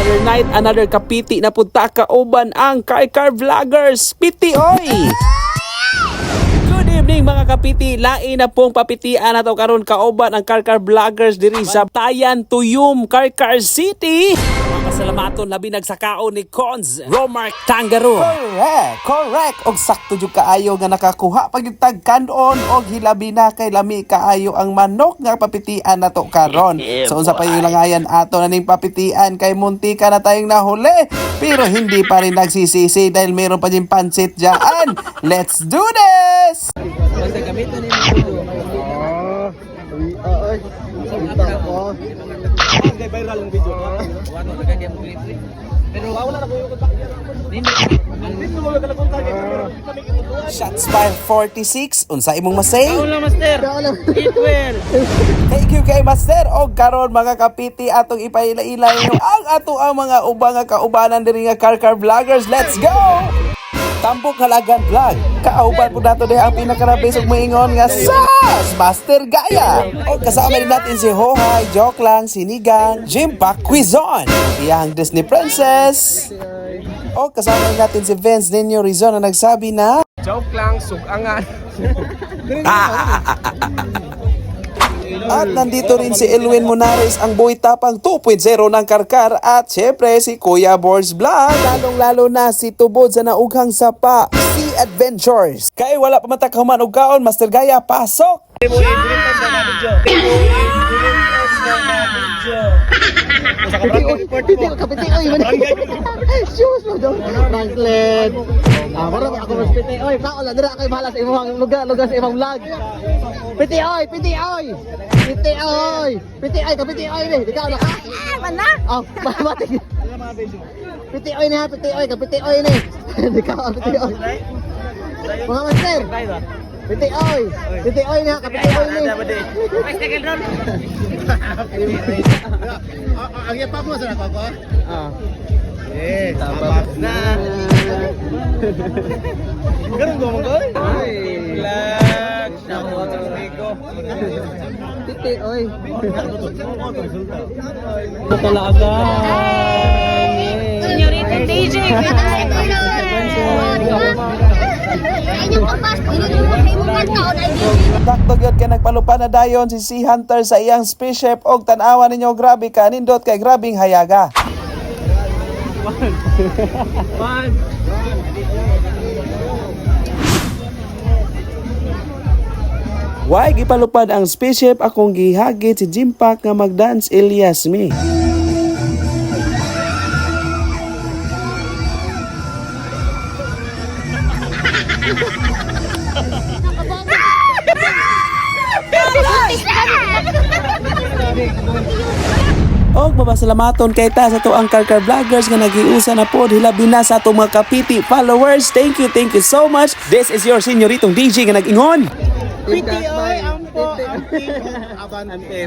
Another night, another kapiti na punta kauban ang Car Vloggers. Piti oy! Good evening mga kapiti. Lain na pong papitian nato karon kauban ang Car Vloggers diri sa Tayan Tuyum, Car City. Pasalamaton labi nagsakaon ni Cons Romark Tangaro. Correct. Og sakto jud kaayo nga nakakuha pagitag kanon og hilabi na kay lami kaayo ang manok nga papitian nato karon. So unsa pa yung langayan ato na ning papitian kay muntika na tayong nahuli pero hindi pa rin nagsisisi dahil meron pa din pansit diyan. Let's do this. Basta gamitin ni video. Ay. Kita ko. Kay viral ang video. Wala na kanya mo clip. Pero wala na ko yung kontak. Hindi mo wala kontak. Shots fired 46. Unsa imong masay? Wala master. Equal. Thank you kay Master. Og karon mga kapiti atong ipaila-ila ang ato ang mga ubang nga kaubanan diri nga Car Vloggers. Let's go. Tambok Halagan Vlog. Kauban po nato diha ang pinakarabis ug moingon nga Sas Master Gaya. O kasama din natin si Hohay, Joke Lang, Sinigang, Jimpak Quizon, iyang Disney Princess. O kasama din natin si Vince Nino Rizon na nagsabi na Joke lang, sugangan. At nandito rin si Elwin Monares, ang boy tapang 2.0 ng Karkar. At syempre si Kuya Bors's Vlog. Lalong-lalo na si Tubod sa Naughang Sapa, Sea Adventures. Kaya wala pa matakahuman og kaon, Master Gaya, pasok! Kapiti oy man. Shoes mo daw. Franklin. Para ako mas piti oy, pa wala dira kay bahala sa imong lugar sa imong vlog. Piti oy. Piti oy, kapiti oy ni. Ikaw na ka? Mana? Oh, mati. Piti oy ni ha, kapiti oy ni. Ikaw piti oy. Mga master. Piti oy ni ha, kapiti oy ni. Ang iya pa mo sa ako. Ah. Tabak na. Ganun mo mo Ay. Lag. Nako ko. Piti oy. Talaga. Senyorita DJ, Dakdog yun kay nagpalupa na dayon si Sea Hunter sa iyang spaceship og tan-awan ninyo grabe ka nindot kay grabing hayaga. Why gipalupad ang spaceship akong gihagit si Jimpak nga magdance Elias me. Og mapasalamaton kay ta sa to ang Car Vloggers nga nagiusa na pod hilabi na sa atong mga kapiti followers. Thank you so much. This is your senyoritong DJ nga nag-ingon. Piti oy, ampo, amping, abante.